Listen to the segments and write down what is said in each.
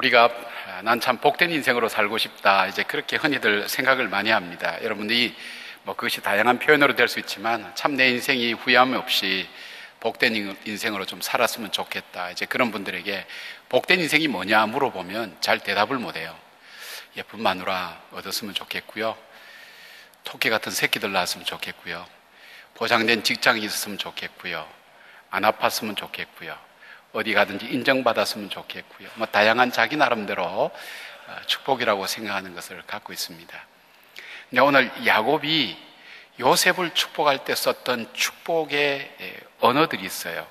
우리가 난 참 복된 인생으로 살고 싶다, 이제 그렇게 흔히들 생각을 많이 합니다. 여러분들이 그것이 다양한 표현으로 될 수 있지만 참 내 인생이 후회함 없이 복된 인생으로 좀 살았으면 좋겠다, 이제 그런 분들에게 복된 인생이 뭐냐 물어보면 잘 대답을 못해요. 예쁜 마누라 얻었으면 좋겠고요, 토끼 같은 새끼들 낳았으면 좋겠고요, 보장된 직장이 있었으면 좋겠고요, 안 아팠으면 좋겠고요, 어디 가든지 인정받았으면 좋겠고요, 다양한 자기 나름대로 축복이라고 생각하는 것을 갖고 있습니다. 근데 오늘 야곱이 요셉을 축복할 때 썼던 축복의 언어들이 있어요.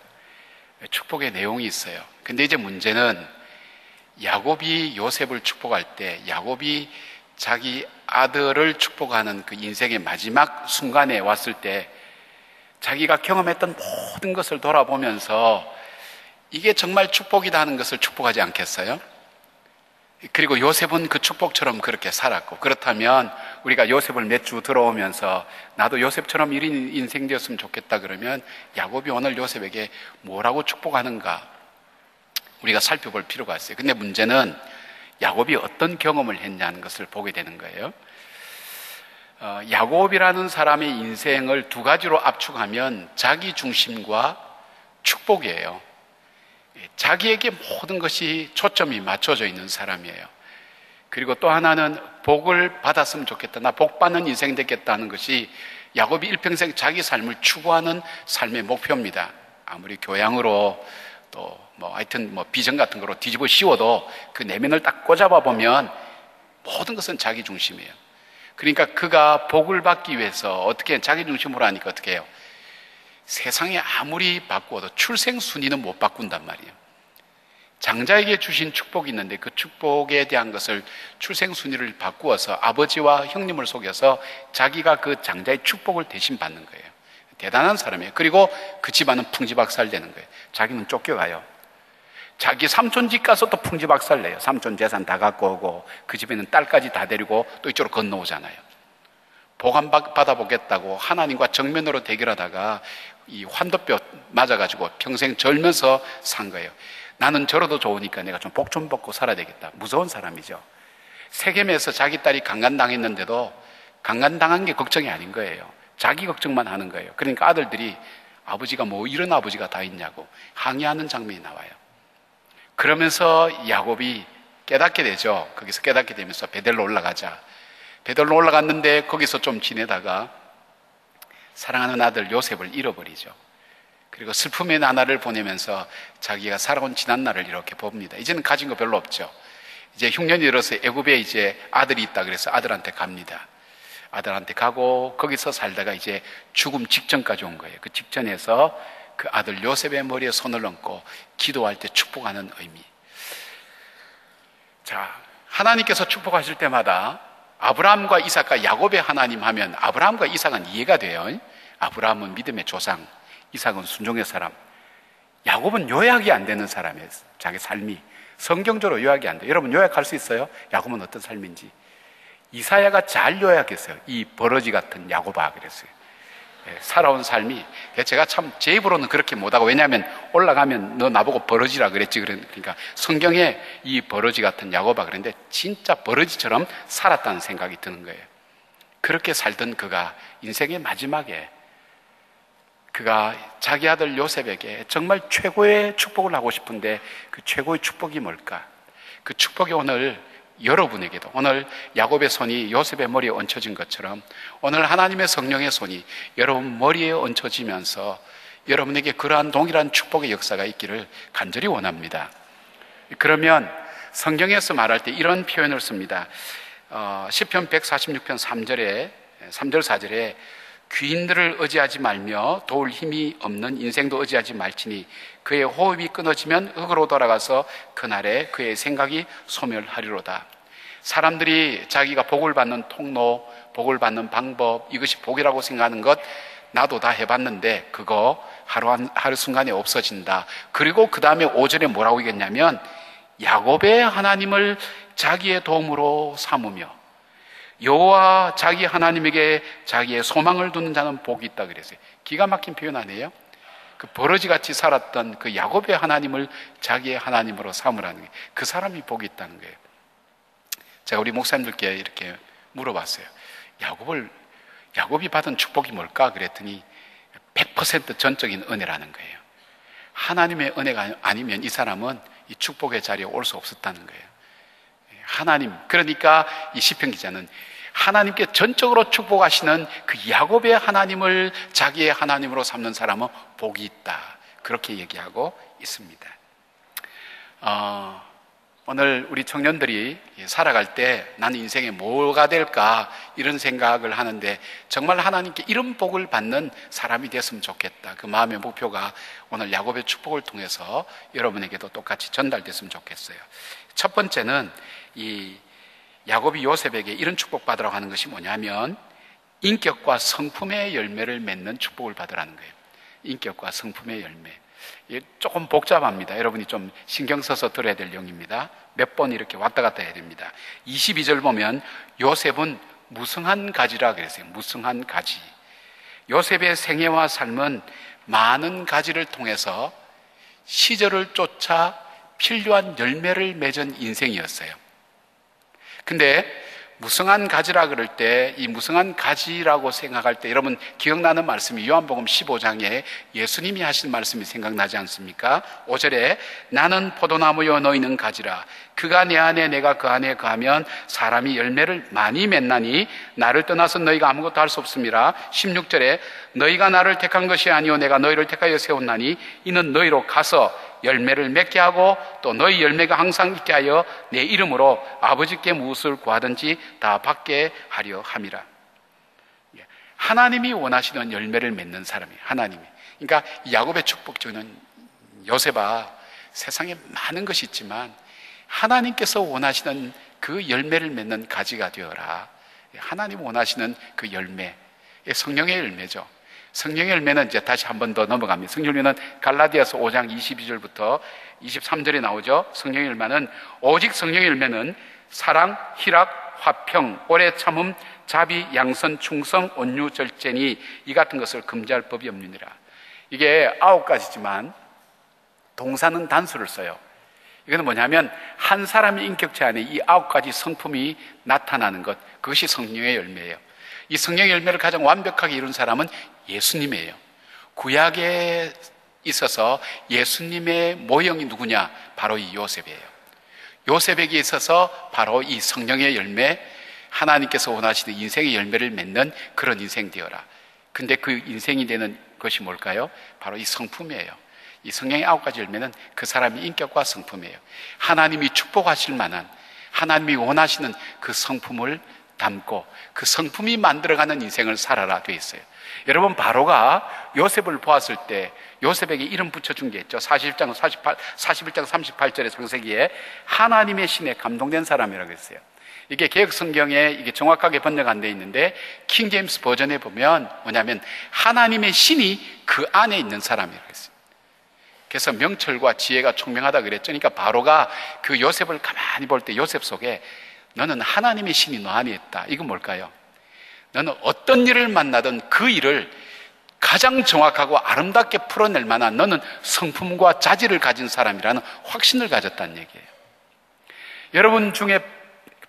축복의 내용이 있어요. 근데 이제 문제는 야곱이 요셉을 축복할 때, 야곱이 자기 아들을 축복하는 그 인생의 마지막 순간에 왔을 때 자기가 경험했던 모든 것을 돌아보면서 이게 정말 축복이다 하는 것을 축복하지 않겠어요? 그리고 요셉은 그 축복처럼 그렇게 살았고, 그렇다면 우리가 요셉을 몇 주 들어오면서 나도 요셉처럼 이런 인생 되었으면 좋겠다 그러면 야곱이 오늘 요셉에게 뭐라고 축복하는가 우리가 살펴볼 필요가 있어요. 근데 문제는 야곱이 어떤 경험을 했냐는 것을 보게 되는 거예요. 야곱이라는 사람의 인생을 두 가지로 압축하면 자기 중심과 축복이에요. 자기에게 모든 것이 초점이 맞춰져 있는 사람이에요. 그리고 또 하나는 복을 받았으면 좋겠다, 나 복 받는 인생 되겠다는 것이 야곱이 일평생 자기 삶을 추구하는 삶의 목표입니다. 아무리 교양으로 또 하여튼 비전 같은 거로 뒤집어 씌워도 그 내면을 딱 꽂아봐 보면 모든 것은 자기 중심이에요. 그러니까 그가 복을 받기 위해서 어떻게 자기 중심으로 하니까 어떻게 해요? 세상에 아무리 바꾸어도 출생 순위는 못 바꾼단 말이에요. 장자에게 주신 축복이 있는데 그 축복에 대한 것을 출생 순위를 바꾸어서 아버지와 형님을 속여서 자기가 그 장자의 축복을 대신 받는 거예요. 대단한 사람이에요. 그리고 그 집안은 풍지박살 되는 거예요. 자기는 쫓겨가요. 자기 삼촌 집 가서 또 풍지박살 내요. 삼촌 재산 다 갖고 오고 그 집에는 딸까지 다 데리고 또 이쪽으로 건너오잖아요. 보관 받아보겠다고 하나님과 정면으로 대결하다가 이 환도뼈 맞아가지고 평생 절면서 산 거예요. 나는 저러도 좋으니까 내가 좀 복 좀 받고 살아야 되겠다. 무서운 사람이죠. 세겜에서 자기 딸이 강간당했는데도 강간당한 게 걱정이 아닌 거예요. 자기 걱정만 하는 거예요. 그러니까 아들들이 아버지가 이런 아버지가 다 있냐고 항의하는 장면이 나와요. 그러면서 야곱이 깨닫게 되죠. 거기서 깨닫게 되면서 베델로 올라가자. 베델로 올라갔는데 거기서 좀 지내다가 사랑하는 아들 요셉을 잃어버리죠. 그리고 슬픔의 나날을 보내면서 자기가 살아온 지난 날을 이렇게 봅니다. 이제는 가진 거 별로 없죠. 이제 흉년이 들어서 애굽에 이제 아들이 있다 그래서 아들한테 갑니다. 아들한테 가고 거기서 살다가 이제 죽음 직전까지 온 거예요. 그 직전에서 그 아들 요셉의 머리에 손을 얹고 기도할 때 축복하는 의미. 자, 하나님께서 축복하실 때마다 아브라함과 이삭과 야곱의 하나님 하면 아브라함과 이삭은 이해가 돼요. 아브라함은 믿음의 조상, 이삭은 순종의 사람, 야곱은 요약이 안 되는 사람이에요. 자기 삶이 성경적으로 요약이 안 돼요. 여러분 요약할 수 있어요? 야곱은 어떤 삶인지. 이사야가 잘 요약했어요. 이 버러지 같은 야곱아 그랬어요. 살아온 삶이. 제가 참 제 입으로는 그렇게 못하고, 왜냐하면 올라가면 너 나보고 버러지라 그랬지. 그러니까 성경에 이 버러지 같은 야곱아 그랬는데 진짜 버러지처럼 살았다는 생각이 드는 거예요. 그렇게 살던 그가 인생의 마지막에 그가 자기 아들 요셉에게 정말 최고의 축복을 하고 싶은데 그 최고의 축복이 뭘까? 그 축복이 오늘 여러분에게도, 오늘 야곱의 손이 요셉의 머리에 얹혀진 것처럼 오늘 하나님의 성령의 손이 여러분 머리에 얹혀지면서 여러분에게 그러한 동일한 축복의 역사가 있기를 간절히 원합니다. 그러면 성경에서 말할 때 이런 표현을 씁니다. 시편 146편 3절 4절에 귀인들을 의지하지 말며 도울 힘이 없는 인생도 의지하지 말지니 그의 호흡이 끊어지면 흙으로 돌아가서 그날에 그의 생각이 소멸하리로다. 사람들이 자기가 복을 받는 통로, 복을 받는 방법, 이것이 복이라고 생각하는 것 나도 다 해봤는데 그거 하루 순간에 없어진다. 그리고 그 다음에 5절에 뭐라고 얘기했냐면 야곱의 하나님을 자기의 도움으로 삼으며 여호와 자기 하나님에게 자기의 소망을 두는 자는 복이 있다 그랬어요. 기가 막힌 표현 아니에요? 그 버러지같이 살았던 그 야곱의 하나님을 자기의 하나님으로 삼으라는 게, 그 사람이 복이 있다는 거예요. 제가 우리 목사님들께 이렇게 물어봤어요. 야곱이 받은 축복이 뭘까? 그랬더니 100% 전적인 은혜라는 거예요. 하나님의 은혜가 아니면 이 사람은 이 축복의 자리에 올 수 없었다는 거예요. 하나님, 그러니까 이 시편 기자는 하나님께 전적으로 축복하시는 그 야곱의 하나님을 자기의 하나님으로 삼는 사람은 복이 있다, 그렇게 얘기하고 있습니다. 오늘 우리 청년들이 살아갈 때 나는 인생에 뭐가 될까 이런 생각을 하는데, 정말 하나님께 이런 복을 받는 사람이 됐으면 좋겠다, 그 마음의 목표가 오늘 야곱의 축복을 통해서 여러분에게도 똑같이 전달됐으면 좋겠어요. 첫 번째는 이 야곱이 요셉에게 이런 축복 받으라고 하는 것이 뭐냐면, 인격과 성품의 열매를 맺는 축복을 받으라는 거예요. 인격과 성품의 열매. 조금 복잡합니다. 여러분이 좀 신경 써서 들어야 될 내용입니다. 몇 번 이렇게 왔다 갔다 해야 됩니다. 22절 보면 요셉은 무성한 가지라 그랬어요. 무성한 가지. 요셉의 생애와 삶은 많은 가지를 통해서 시절을 쫓아 필요한 열매를 맺은 인생이었어요. 근데 무성한 가지라 그럴 때, 이 무성한 가지라고 생각할 때 여러분 기억나는 말씀이 요한복음 15장에 예수님이 하신 말씀이 생각나지 않습니까? 5절에 나는 포도나무요 너희는 가지라, 그가 내 안에 내가 그 안에 거하면 사람이 열매를 많이 맺나니 나를 떠나서 너희가 아무것도 할 수 없음이라. 16절에 너희가 나를 택한 것이 아니요 내가 너희를 택하여 세웠나니 이는 너희로 가서 열매를 맺게 하고 또 너희 열매가 항상 있게 하여 내 이름으로 아버지께 무엇을 구하든지 다 받게 하려 함이라. 하나님이 원하시는 열매를 맺는 사람이 하나님이. 그러니까 야곱의 축복 주는 요셉아, 세상에 많은 것이 있지만 하나님께서 원하시는 그 열매를 맺는 가지가 되어라. 하나님 원하시는 그 열매, 성령의 열매죠. 성령의 열매는 이제 다시 한 번 더 넘어갑니다. 성령의 열매는 갈라디아서 5장 22절부터 23절에 나오죠. 성령의 열매는 오직 성령의 열매는 사랑, 희락, 화평, 오래 참음, 자비, 양선, 충성, 온유, 절제니 이 같은 것을 금지할 법이 없느니라. 이게 9가지지만 동사는 단수를 써요. 이건 뭐냐면 한 사람의 인격체 안에 이 9가지 성품이 나타나는 것, 그것이 성령의 열매예요. 이 성령의 열매를 가장 완벽하게 이룬 사람은 예수님이에요. 구약에 있어서 예수님의 모형이 누구냐? 바로 이 요셉이에요. 요셉에게 있어서 바로 이 성령의 열매, 하나님께서 원하시는 인생의 열매를 맺는 그런 인생 되어라. 근데 그 인생이 되는 것이 뭘까요? 바로 이 성품이에요. 이 성령의 9가지 열매는 그 사람의 인격과 성품이에요. 하나님이 축복하실 만한, 하나님이 원하시는 그 성품을 담고 그 성품이 만들어가는 인생을 살아라 되어 있어요. 여러분, 바로가 요셉을 보았을 때 요셉에게 이름 붙여준 게 있죠. 41장 38절의 창세기에 하나님의 신에 감동된 사람이라고 했어요. 이게 개역 성경에 이게 정확하게 번역 안 되어 있는데 킹 제임스 버전에 보면 뭐냐면 하나님의 신이 그 안에 있는 사람이라고 했어요. 그래서 명철과 지혜가 총명하다 그랬죠. 그러니까 바로가 그 요셉을 가만히 볼 때 요셉 속에 너는 하나님의 신이 너 안에 있다. 이건 뭘까요? 너는 어떤 일을 만나든 그 일을 가장 정확하고 아름답게 풀어낼 만한 너는 성품과 자질을 가진 사람이라는 확신을 가졌다는 얘기예요. 여러분 중에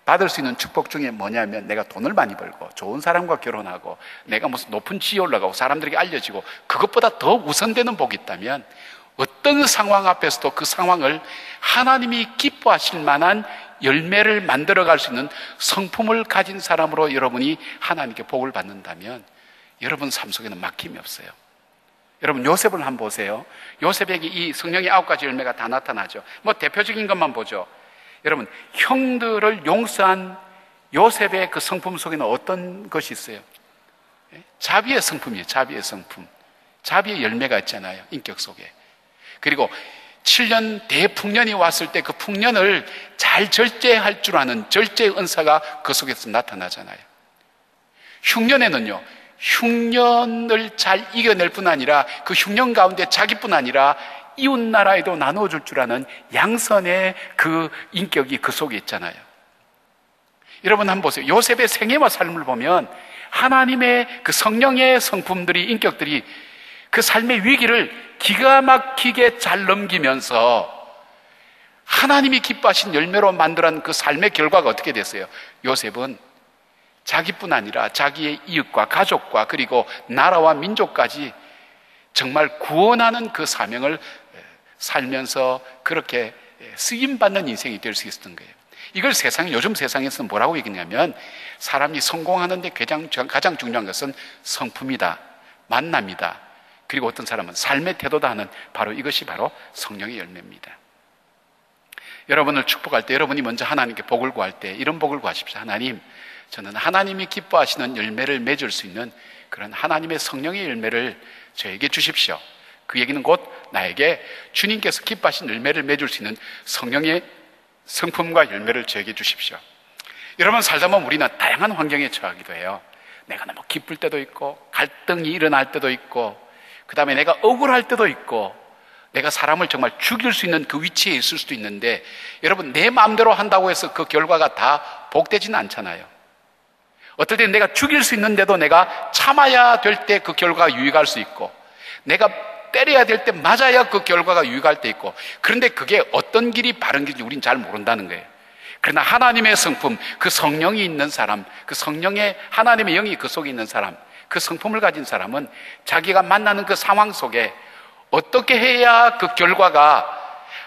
받을 수 있는 축복 중에 뭐냐면 내가 돈을 많이 벌고 좋은 사람과 결혼하고 내가 무슨 높은 지위에 올라가고 사람들에게 알려지고 그것보다 더 우선되는 복이 있다면 어떤 상황 앞에서도 그 상황을 하나님이 기뻐하실 만한 열매를 만들어갈 수 있는 성품을 가진 사람으로 여러분이 하나님께 복을 받는다면 여러분 삶 속에는 막힘이 없어요. 여러분 요셉을 한번 보세요. 요셉에게 이 성령의 9가지 열매가 다 나타나죠. 뭐 대표적인 것만 보죠. 여러분, 형들을 용서한 요셉의 그 성품 속에는 어떤 것이 있어요? 자비의 성품이에요. 자비의 성품. 자비의 열매가 있잖아요. 인격 속에. 그리고 7년 대풍년이 왔을 때 그 풍년을 잘 절제할 줄 아는 절제의 은사가 그 속에서 나타나잖아요. 흉년에는요, 흉년을 잘 이겨낼 뿐 아니라 그 흉년 가운데 자기뿐 아니라 이웃 나라에도 나눠줄 줄 아는 양선의 그 인격이 그 속에 있잖아요. 여러분 한번 보세요. 요셉의 생애와 삶을 보면 하나님의 그 성령의 성품들이, 인격들이 그 삶의 위기를 기가 막히게 잘 넘기면서 하나님이 기뻐하신 열매로 만들어낸 그 삶의 결과가 어떻게 됐어요? 요셉은 자기뿐 아니라 자기의 이웃과 가족과 그리고 나라와 민족까지 정말 구원하는 그 사명을 살면서 그렇게 쓰임받는 인생이 될 수 있었던 거예요. 이걸 요즘 세상에서는 뭐라고 얘기냐면 사람이 성공하는 데 가장 중요한 것은 성품이다, 만남이다, 그리고 어떤 사람은 삶의 태도다 하는 바로 이것이 바로 성령의 열매입니다. 여러분을 축복할 때 여러분이 먼저 하나님께 복을 구할 때 이런 복을 구하십시오. 하나님, 저는 하나님이 기뻐하시는 열매를 맺을 수 있는 그런 하나님의 성령의 열매를 저에게 주십시오. 그 얘기는 곧 나에게 주님께서 기뻐하신 열매를 맺을 수 있는 성령의 성품과 열매를 저에게 주십시오. 여러분, 살다 보면 우리는 다양한 환경에 처하기도 해요. 내가 너무 기쁠 때도 있고 갈등이 일어날 때도 있고 그 다음에 내가 억울할 때도 있고 내가 사람을 정말 죽일 수 있는 그 위치에 있을 수도 있는데 여러분, 내 마음대로 한다고 해서 그 결과가 다 복되지는 않잖아요. 어떨 때는 내가 죽일 수 있는데도 내가 참아야 될 때 그 결과가 유익할 수 있고 내가 때려야 될 때 맞아야 그 결과가 유익할 때 있고 그런데 그게 어떤 길이 바른 길인지 우린 잘 모른다는 거예요. 그러나 하나님의 성품, 그 성령이 있는 사람, 그 성령의 하나님의 영이 그 속에 있는 사람, 그 성품을 가진 사람은 자기가 만나는 그 상황 속에 어떻게 해야 그 결과가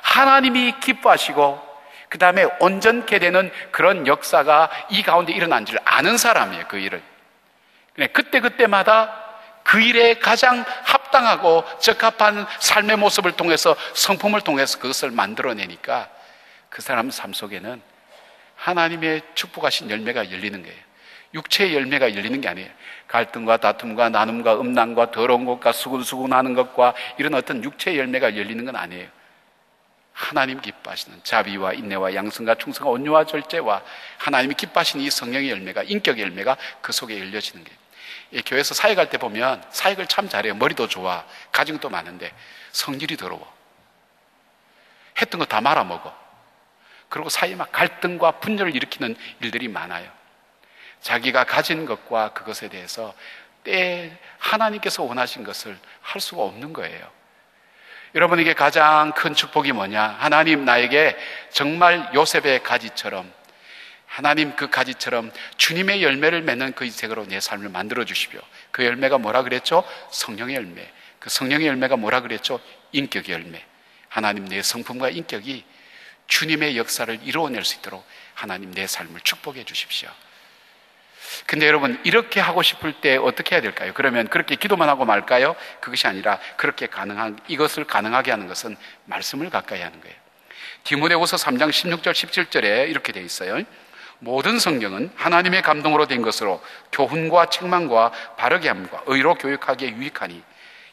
하나님이 기뻐하시고 그 다음에 온전케 되는 그런 역사가 이 가운데 일어난지를 아는 사람이에요. 그 일을. 그때마다 그 일에 가장 합당하고 적합한 삶의 모습을 통해서 성품을 통해서 그것을 만들어내니까 그 사람 삶 속에는 하나님의 축복하신 열매가 열리는 거예요. 육체의 열매가 열리는 게 아니에요. 갈등과 다툼과 나눔과 음란과 더러운 것과 수군수군하는 것과 이런 어떤 육체의 열매가 열리는 건 아니에요. 하나님 기뻐하시는 자비와 인내와 양성과 충성과 온유와 절제와 하나님이 기뻐하시는 이 성령의 열매가, 인격의 열매가 그 속에 열려지는 거예요. 이 교회에서 사역할 때 보면 사역을 참 잘해요. 머리도 좋아, 가진 것도 많은데 성질이 더러워. 했던 거 다 말아먹어. 그리고 사이에 막 갈등과 분열을 일으키는 일들이 많아요. 자기가 가진 것과 그것에 대해서 때에 하나님께서 원하신 것을 할 수가 없는 거예요. 여러분에게 가장 큰 축복이 뭐냐? 하나님 나에게 정말 요셉의 가지처럼, 하나님 그 가지처럼 주님의 열매를 맺는 그 인생으로 내 삶을 만들어 주십시오. 그 열매가 뭐라 그랬죠? 성령의 열매. 그 성령의 열매가 뭐라 그랬죠? 인격의 열매. 하나님 내 성품과 인격이 주님의 역사를 이루어낼 수 있도록 하나님 내 삶을 축복해 주십시오. 근데 여러분, 이렇게 하고 싶을 때 어떻게 해야 될까요? 그러면 그렇게 기도만 하고 말까요? 그것이 아니라 이것을 가능하게 하는 것은 말씀을 가까이 하는 거예요. 디모데후서 3장 16절 17절에 이렇게 되어 있어요. 모든 성경은 하나님의 감동으로 된 것으로 교훈과 책망과 바르게 함과 의로 교육하기에 유익하니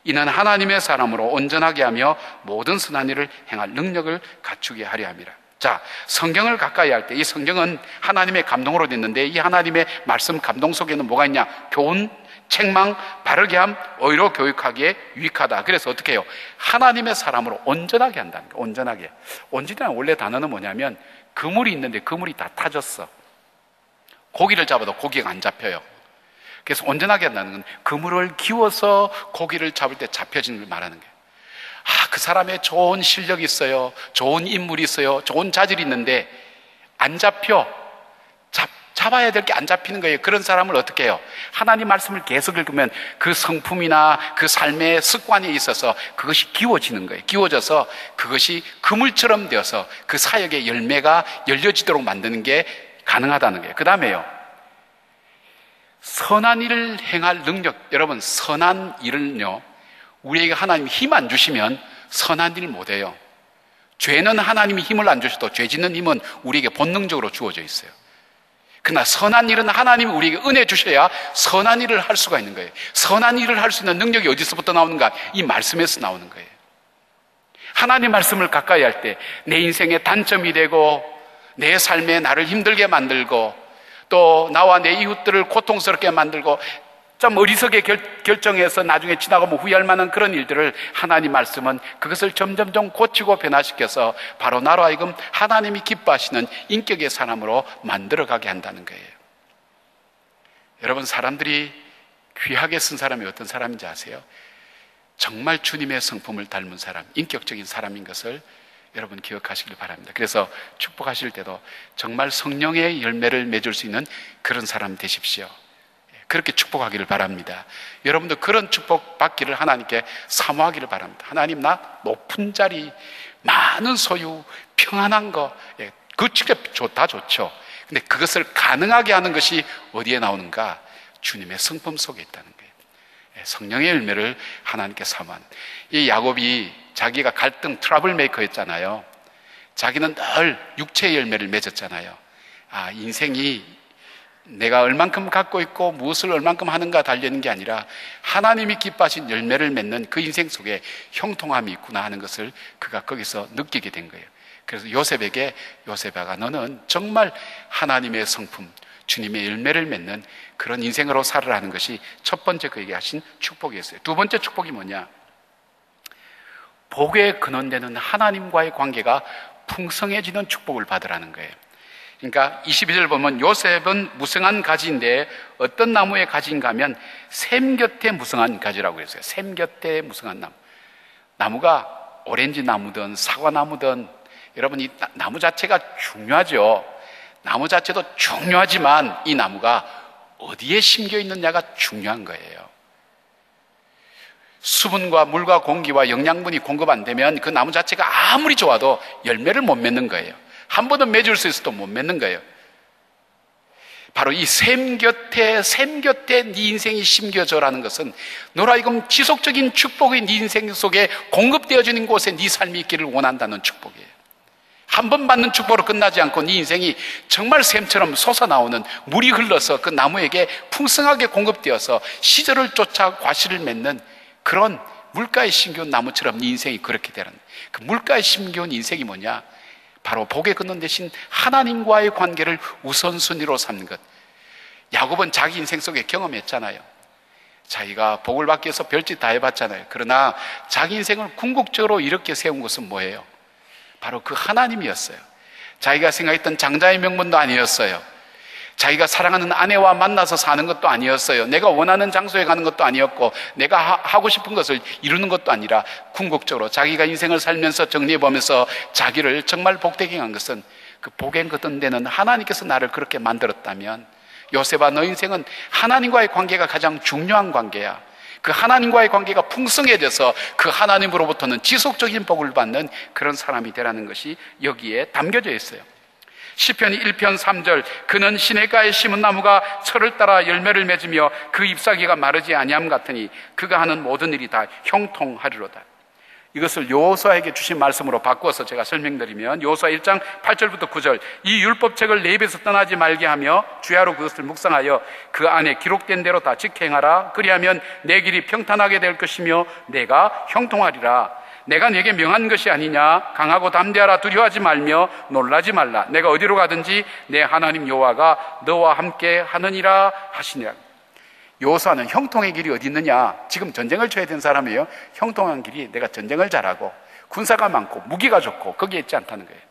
이는 하나님의 사람으로 온전하게 하며 모든 선한 일을 행할 능력을 갖추게 하려 함이라. 자, 성경을 가까이 할 때 이 성경은 하나님의 감동으로 됐는데 이 하나님의 말씀 감동 속에는 뭐가 있냐? 교훈, 책망, 바르게 함, 의로 교육하기에 유익하다. 그래서 어떻게 해요? 하나님의 사람으로 온전하게 한다는 거예요. 온전하게. 온전이라는 원래 단어는 뭐냐면 그물이 있는데 그물이 다 타졌어. 고기를 잡아도 고기가 안 잡혀요. 그래서 온전하게 한다는 건 그물을 기워서 고기를 잡을 때 잡혀지는 걸 말하는 거예요. 그 사람의 좋은 실력이 있어요. 좋은 인물이 있어요. 좋은 자질이 있는데 안 잡혀. 잡아야 될 게 안 잡히는 거예요. 그런 사람을 어떻게 해요? 하나님 말씀을 계속 읽으면 그 성품이나 그 삶의 습관에 있어서 그것이 기워지는 거예요. 기워져서 그것이 그물처럼 되어서 그 사역의 열매가 열려지도록 만드는 게 가능하다는 거예요. 그 다음에요, 선한 일을 행할 능력. 여러분, 선한 일은요, 우리에게 하나님이 힘 안 주시면 선한 일 못 해요. 죄는 하나님이 힘을 안 주셔도 죄 짓는 힘은 우리에게 본능적으로 주어져 있어요. 그러나 선한 일은 하나님이 우리에게 은혜 주셔야 선한 일을 할 수가 있는 거예요. 선한 일을 할 수 있는 능력이 어디서부터 나오는가? 이 말씀에서 나오는 거예요. 하나님 말씀을 가까이 할 때 내 인생의 단점이 되고 내 삶에 나를 힘들게 만들고 또 나와 내 이웃들을 고통스럽게 만들고 좀 어리석게 결정해서 나중에 지나가면 후회할 만한 그런 일들을 하나님 말씀은 그것을 점점점 고치고 변화시켜서 바로 나로 하여금 하나님이 기뻐하시는 인격의 사람으로 만들어가게 한다는 거예요. 여러분, 사람들이 귀하게 쓴 사람이 어떤 사람인지 아세요? 정말 주님의 성품을 닮은 사람, 인격적인 사람인 것을 여러분 기억하시길 바랍니다. 그래서 축복하실 때도 정말 성령의 열매를 맺을 수 있는 그런 사람 되십시오. 그렇게 축복하기를 바랍니다. 여러분도 그런 축복 받기를 하나님께 사모하기를 바랍니다. 하나님, 나 높은 자리, 많은 소유, 평안한 거, 그거 진짜 다 좋죠. 근데 그것을 가능하게 하는 것이 어디에 나오는가? 주님의 성품 속에 있다는 거예요. 성령의 열매를 하나님께 사모한. 이 야곱이 자기가 갈등 트러블 메이커였잖아요. 자기는 늘 육체의 열매를 맺었잖아요. 인생이 내가 얼만큼 갖고 있고 무엇을 얼만큼 하는가 달려있는 게 아니라 하나님이 기뻐하신 열매를 맺는 그 인생 속에 형통함이 있구나 하는 것을 그가 거기서 느끼게 된 거예요. 그래서 요셉에게, 요셉아가 너는 정말 하나님의 성품, 주님의 열매를 맺는 그런 인생으로 살으라는 것이 첫 번째 그에게 하신 축복이었어요. 두 번째 축복이 뭐냐? 복의 근원되는 하나님과의 관계가 풍성해지는 축복을 받으라는 거예요. 그러니까 22절 보면 요셉은 무성한 가지인데 어떤 나무의 가지인가 하면 샘 곁에 무성한 가지라고 했어요. 샘 곁에 무성한 나무. 나무가 오렌지 나무든 사과 나무든 여러분 이 나무 자체가 중요하죠. 나무 자체도 중요하지만 이 나무가 어디에 심겨 있느냐가 중요한 거예요. 수분과 물과 공기와 영양분이 공급 안 되면 그 나무 자체가 아무리 좋아도 열매를 못 맺는 거예요. 한 번은 맺을 수 있어도 못 맺는 거예요. 바로 이 샘 곁에 네 인생이 심겨져라는 것은 너라 이건 지속적인 축복이 네 인생 속에 공급되어지는 곳에 네 삶이 있기를 원한다는 축복이에요. 한 번 받는 축복으로 끝나지 않고 네 인생이 정말 샘처럼 솟아나오는 물이 흘러서 그 나무에게 풍성하게 공급되어서 시절을 쫓아 과실을 맺는 그런 물가에 심겨온 나무처럼 네 인생이 그렇게 되는, 그 물가에 심겨온 인생이 뭐냐? 바로 복의 근원 대신 하나님과의 관계를 우선순위로 삼는 것. 야곱은 자기 인생 속에 경험했잖아요. 자기가 복을 받기 위해서 별짓 다 해봤잖아요. 그러나 자기 인생을 궁극적으로 이렇게 세운 것은 뭐예요? 바로 그 하나님이었어요. 자기가 생각했던 장자의 명분도 아니었어요. 자기가 사랑하는 아내와 만나서 사는 것도 아니었어요. 내가 원하는 장소에 가는 것도 아니었고 내가 하고 싶은 것을 이루는 것도 아니라 궁극적으로 자기가 인생을 살면서 정리해보면서 자기를 정말 복되게 한 것은 그 복의 거듭되는 하나님께서 나를 그렇게 만들었다면, 요셉아, 너 인생은 하나님과의 관계가 가장 중요한 관계야. 그 하나님과의 관계가 풍성해져서 그 하나님으로부터는 지속적인 복을 받는 그런 사람이 되라는 것이 여기에 담겨져 있어요. 시편 1편 3절, 그는 시냇가에 심은 나무가 철을 따라 열매를 맺으며 그 잎사귀가 마르지 아니함 같으니 그가 하는 모든 일이 다 형통하리로다. 이것을 여호수아에게 주신 말씀으로 바꾸어서 제가 설명드리면, 여호수아 1장 8절부터 9절, 이 율법책을 내 입에서 떠나지 말게 하며 주야로 그것을 묵상하여 그 안에 기록된 대로 다 지켜행하라. 그리하면 내 길이 평탄하게 될 것이며 내가 형통하리라. 내가 네게 명한 것이 아니냐? 강하고 담대하라. 두려워하지 말며 놀라지 말라. 내가 어디로 가든지 내 하나님 여호와가 너와 함께 하느니라 하시니라. 여호수아는 형통의 길이 어디 있느냐? 지금 전쟁을 쳐야 되는 사람이에요. 형통한 길이 내가 전쟁을 잘하고 군사가 많고 무기가 좋고 거기에 있지 않다는 거예요.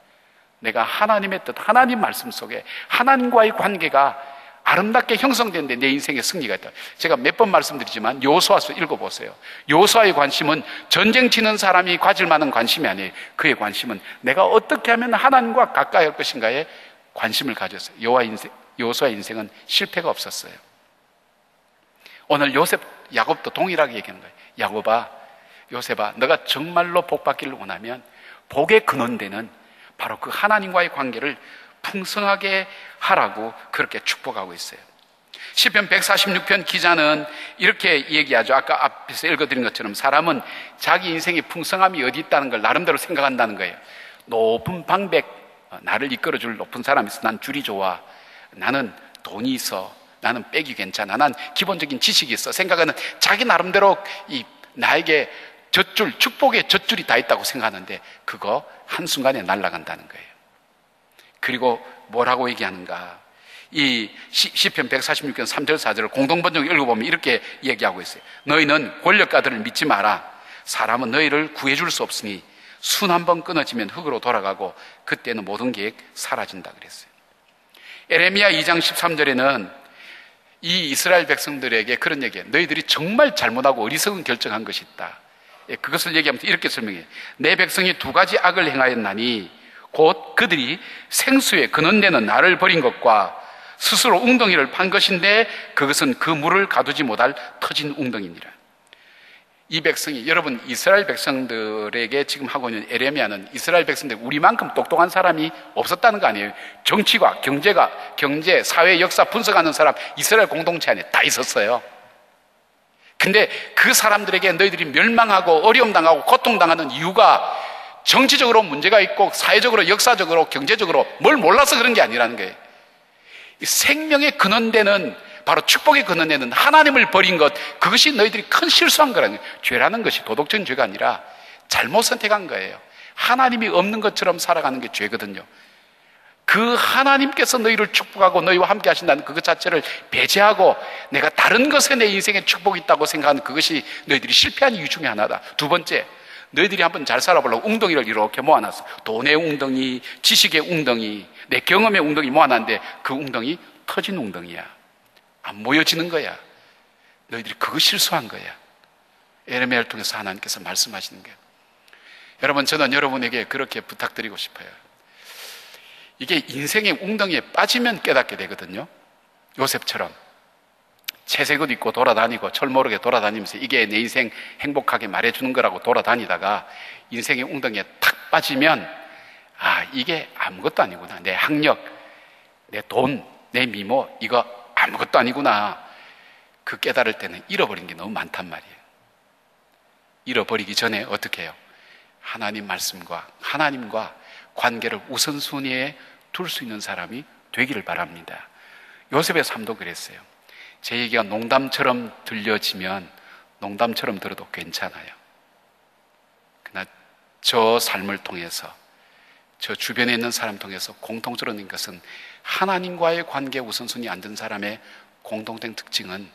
내가 하나님의 뜻, 하나님 말씀 속에 하나님과의 관계가 아름답게 형성되는데 내 인생에 승리가 있다. 제가 몇 번 말씀드리지만 여호수아서 읽어보세요. 여호수아의 관심은 전쟁 치는 사람이 가질 만한 관심이 아니에요. 그의 관심은 내가 어떻게 하면 하나님과 가까이 할 것인가에 관심을 가졌어요. 여호수아의 인생은 실패가 없었어요. 오늘 야곱도 동일하게 얘기하는 거예요. 야곱아, 요셉아, 너가 정말로 복 받기를 원하면 복의 근원되는 바로 그 하나님과의 관계를 풍성하게 하라고 그렇게 축복하고 있어요. 시편 146편 기자는 이렇게 얘기하죠. 아까 앞에서 읽어드린 것처럼 사람은 자기 인생의 풍성함이 어디 있다는 걸 나름대로 생각한다는 거예요. 높은 방백, 나를 이끌어줄 높은 사람이 있어. 난 줄이 좋아. 나는 돈이 있어. 나는 빽이 괜찮아. 난 기본적인 지식이 있어. 생각하는 자기 나름대로 나에게 젖줄, 축복의 젖줄이 다 있다고 생각하는데 그거 한순간에 날아간다는 거예요. 그리고 뭐라고 얘기하는가? 이 시편 146편 3절 4절을 공동번역 읽어보면 이렇게 얘기하고 있어요. 너희는 권력가들을 믿지 마라. 사람은 너희를 구해줄 수 없으니 순 한 번 끊어지면 흙으로 돌아가고 그때는 모든 계획 사라진다 그랬어요. 에레미야 2장 13절에는 이 이스라엘 백성들에게 그런 얘기예요. 너희들이 정말 잘못하고 어리석은 결정한 것이 있다. 그것을 얘기하면서 이렇게 설명해요. 내 백성이 두 가지 악을 행하였나니 곧 그들이 생수에 근원되는 나를 버린 것과 스스로 웅덩이를 판 것인데 그것은 그 물을 가두지 못할 터진 웅덩이니라. 이 백성이, 여러분, 이스라엘 백성들에게 지금 하고 있는 에레미야는 이스라엘 백성들 우리만큼 똑똑한 사람이 없었다는 거 아니에요. 정치가, 경제, 사회, 역사 분석하는 사람 이스라엘 공동체 안에 다 있었어요. 근데 그 사람들에게 너희들이 멸망하고 어려움당하고 고통당하는 이유가 정치적으로 문제가 있고 사회적으로, 역사적으로, 경제적으로 뭘 몰라서 그런 게 아니라는 거예요. 생명의 근원되는, 바로 축복의 근원되는 하나님을 버린 것, 그것이 너희들이 큰 실수한 거라는 거예요. 죄라는 것이 도덕적인 죄가 아니라 잘못 선택한 거예요. 하나님이 없는 것처럼 살아가는 게 죄거든요. 그 하나님께서 너희를 축복하고 너희와 함께 하신다는 그것 자체를 배제하고 내가 다른 것에 내 인생에 축복이 있다고 생각하는 그것이 너희들이 실패한 이유 중에 하나다. 두 번째, 너희들이 한번 잘 살아보려고 웅덩이를 이렇게 모아놨어. 돈의 웅덩이, 지식의 웅덩이, 내 경험의 웅덩이 모아놨는데 그 웅덩이 터진 웅덩이야. 안 모여지는 거야. 너희들이 그거 실수한 거야. 에레미야를 통해서 하나님께서 말씀하시는 거예요. 여러분, 저는 여러분에게 그렇게 부탁드리고 싶어요. 이게 인생의 웅덩이에 빠지면 깨닫게 되거든요. 요셉처럼 채색옷 입고 돌아다니고 철 모르게 돌아다니면서 이게 내 인생 행복하게 말해주는 거라고 돌아다니다가 인생의 웅덩이에 탁 빠지면 아, 이게 아무것도 아니구나. 내 학력, 내 돈, 내 미모, 이거 아무것도 아니구나. 그 깨달을 때는 잃어버린 게 너무 많단 말이에요. 잃어버리기 전에 어떻게 해요? 하나님 말씀과 하나님과 관계를 우선순위에 둘 수 있는 사람이 되기를 바랍니다. 요셉의 삶도 그랬어요. 제 얘기가 농담처럼 들려지면 농담처럼 들어도 괜찮아요. 그러나 저 삶을 통해서, 저 주변에 있는 사람 통해서 공통적으로 있는 것은 하나님과의 관계 우선순위 안 든 사람의 공통된 특징은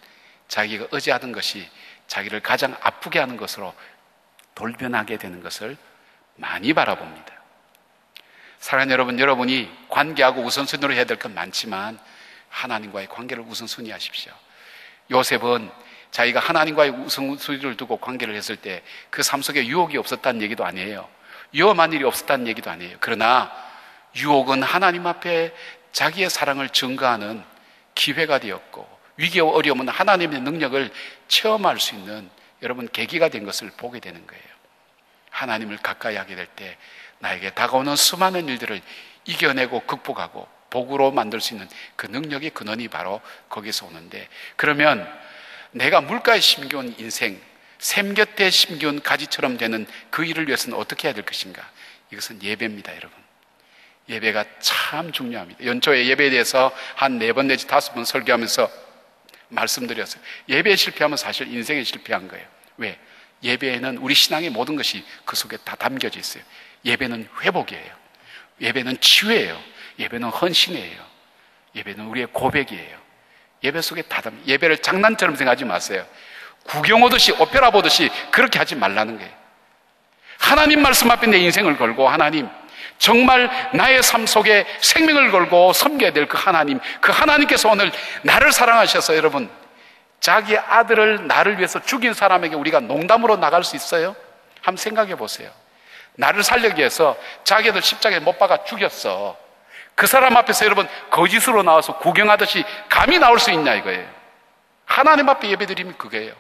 자기가 의지하던 것이 자기를 가장 아프게 하는 것으로 돌변하게 되는 것을 많이 바라봅니다. 사랑하는 여러분, 여러분이 관계하고 우선순위로 해야 될 건 많지만 하나님과의 관계를 우선순위 하십시오. 요셉은 자기가 하나님과의 우선순위를 두고 관계를 했을 때 그 삶 속에 유혹이 없었다는 얘기도 아니에요. 위험한 일이 없었다는 얘기도 아니에요. 그러나 유혹은 하나님 앞에 자기의 사랑을 증거하는 기회가 되었고 위기와 어려움은 하나님의 능력을 체험할 수 있는 여러분 계기가 된 것을 보게 되는 거예요. 하나님을 가까이 하게 될 때 나에게 다가오는 수많은 일들을 이겨내고 극복하고 복으로 만들 수 있는 그 능력의 근원이 바로 거기서 오는데, 그러면 내가 물가에 심겨온 인생, 샘 곁에 심겨온 가지처럼 되는 그 일을 위해서는 어떻게 해야 될 것인가? 이것은 예배입니다, 여러분. 예배가 참 중요합니다. 연초에 예배에 대해서 한 4번 내지 5번 설교하면서 말씀드렸어요. 예배에 실패하면 사실 인생에 실패한 거예요. 왜? 예배에는 우리 신앙의 모든 것이 그 속에 다 담겨져 있어요. 예배는 회복이에요. 예배는 치유예요. 예배는 헌신이에요. 예배는 우리의 고백이에요. 예배 속에 다 담겨. 예배를 장난처럼 생각하지 마세요. 구경 오듯이, 오페라 보듯이 그렇게 하지 말라는 거예요. 하나님 말씀 앞에 내 인생을 걸고, 하나님, 정말 나의 삶 속에 생명을 걸고 섬겨야 될 그 하나님, 그 하나님께서 오늘 나를 사랑하셔서, 여러분, 자기 아들을 나를 위해서 죽인 사람에게 우리가 농담으로 나갈 수 있어요? 한번 생각해 보세요. 나를 살리기 위해서 자기 아들 십자가에 못 박아 죽였어. 그 사람 앞에서 여러분 거짓으로 나와서 구경하듯이 감히 나올 수 있냐 이거예요. 하나님 앞에 예배드리면 그거예요.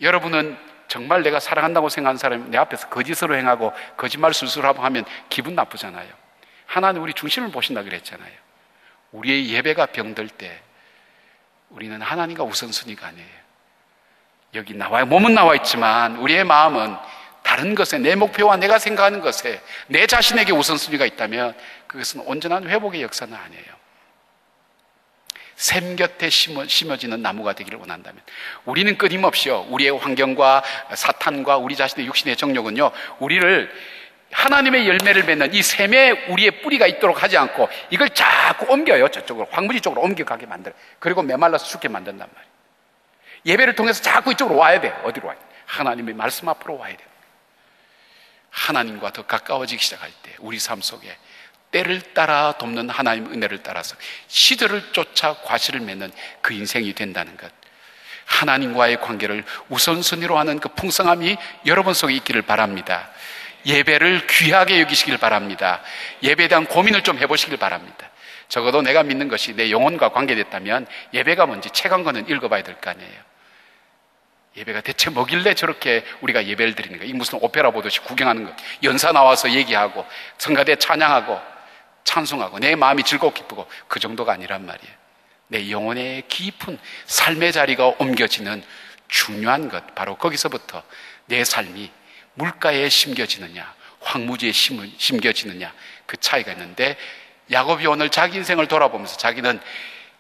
여러분은 정말 내가 사랑한다고 생각하는 사람이 내 앞에서 거짓으로 행하고 거짓말 술술하고 하면 기분 나쁘잖아요. 하나님 우리 중심을 보신다 그랬잖아요. 우리의 예배가 병들 때 우리는 하나님과 우선순위가 아니에요. 여기 나와, 몸은 나와 있지만 우리의 마음은 다른 것에, 내 목표와 내가 생각하는 것에, 내 자신에게 우선순위가 있다면 그것은 온전한 회복의 역사는 아니에요. 샘 곁에 심어지는 나무가 되기를 원한다면 우리는 끊임없이요, 우리의 환경과 사탄과 우리 자신의 육신의 정욕은요, 우리를 하나님의 열매를 맺는 이 샘에 우리의 뿌리가 있도록 하지 않고 이걸 자꾸 옮겨요. 저쪽으로, 황무지 쪽으로 옮겨가게 만들어요. 그리고 메말라서 죽게 만든단 말이에요. 예배를 통해서 자꾸 이쪽으로 와야 돼요. 어디로 와야 돼요? 하나님의 말씀 앞으로 와야 돼요. 하나님과 더 가까워지기 시작할 때 우리 삶 속에 때를 따라 돕는 하나님의 은혜를 따라서 시들을 쫓아 과실을 맺는 그 인생이 된다는 것. 하나님과의 관계를 우선순위로 하는 그 풍성함이 여러분 속에 있기를 바랍니다. 예배를 귀하게 여기시길 바랍니다. 예배에 대한 고민을 좀 해보시길 바랍니다. 적어도 내가 믿는 것이 내 영혼과 관계됐다면 예배가 뭔지 책 한 권은 읽어봐야 될 거 아니에요. 예배가 대체 뭐길래 저렇게 우리가 예배를 드리는 거야? 이 무슨 오페라 보듯이 구경하는 거, 연사 나와서 얘기하고 성가대 찬양하고 찬송하고 내 마음이 즐겁고 기쁘고 그 정도가 아니란 말이에요. 내 영혼의 깊은 삶의 자리가 옮겨지는 중요한 것, 바로 거기서부터 내 삶이 물가에 심겨지느냐 황무지에 심겨지느냐 그 차이가 있는데, 야곱이 오늘 자기 인생을 돌아보면서 자기는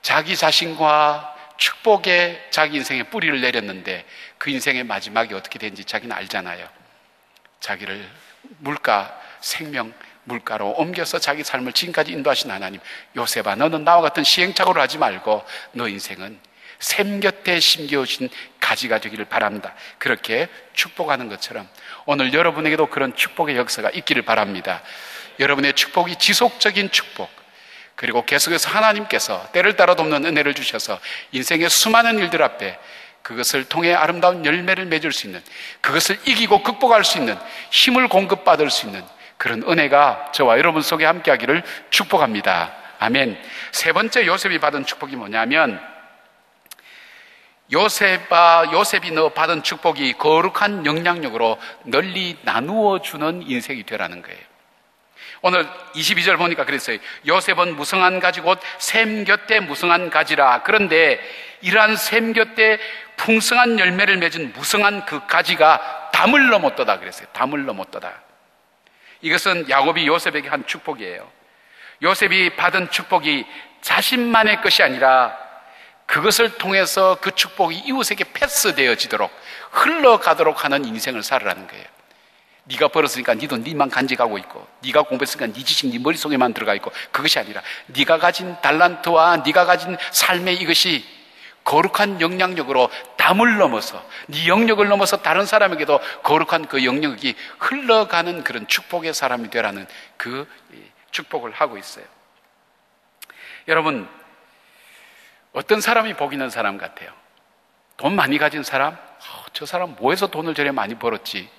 자기 자신과 축복에 자기 인생의 뿌리를 내렸는데 그 인생의 마지막이 어떻게 되는지 자기는 알잖아요. 자기를 물가, 생명 물가로 옮겨서 자기 삶을 지금까지 인도하신 하나님, 요셉아, 너는 나와 같은 시행착오를 하지 말고 너 인생은 샘 곁에 심겨진 가지가 되기를 바랍니다. 그렇게 축복하는 것처럼 오늘 여러분에게도 그런 축복의 역사가 있기를 바랍니다. 여러분의 축복이 지속적인 축복, 그리고 계속해서 하나님께서 때를 따라 돕는 은혜를 주셔서 인생의 수많은 일들 앞에 그것을 통해 아름다운 열매를 맺을 수 있는, 그것을 이기고 극복할 수 있는 힘을 공급받을 수 있는 그런 은혜가 저와 여러분 속에 함께하기를 축복합니다. 아멘. 세 번째 요셉이 받은 축복이 뭐냐면, 요셉이 너 받은 축복이 거룩한 영향력으로 널리 나누어 주는 인생이 되라는 거예요. 오늘 22절 보니까 그랬어요. 요셉은 무성한 가지 곧 샘 곁에 무성한 가지라. 그런데 이러한 샘 곁에 풍성한 열매를 맺은 무성한 그 가지가 담을 넘었도다 그랬어요. 담을 넘었도다. 이것은 야곱이 요셉에게 한 축복이에요. 요셉이 받은 축복이 자신만의 것이 아니라 그것을 통해서 그 축복이 이웃에게 패스되어지도록 흘러가도록 하는 인생을 살으라는 거예요. 네가 벌었으니까 니도 니만 간직하고 있고, 네가 공부했으니까 네 지식 네 머릿속에만 들어가 있고, 그것이 아니라 네가 가진 달란트와 네가 가진 삶의 이것이 거룩한 영향력으로 담을 넘어서, 네 영역을 넘어서 다른 사람에게도 거룩한 그 영역이 흘러가는 그런 축복의 사람이 되라는 그 축복을 하고 있어요. 여러분, 어떤 사람이 복 있는 사람 같아요? 돈 많이 가진 사람? 저 사람 뭐해서 돈을 저래 많이 벌었지?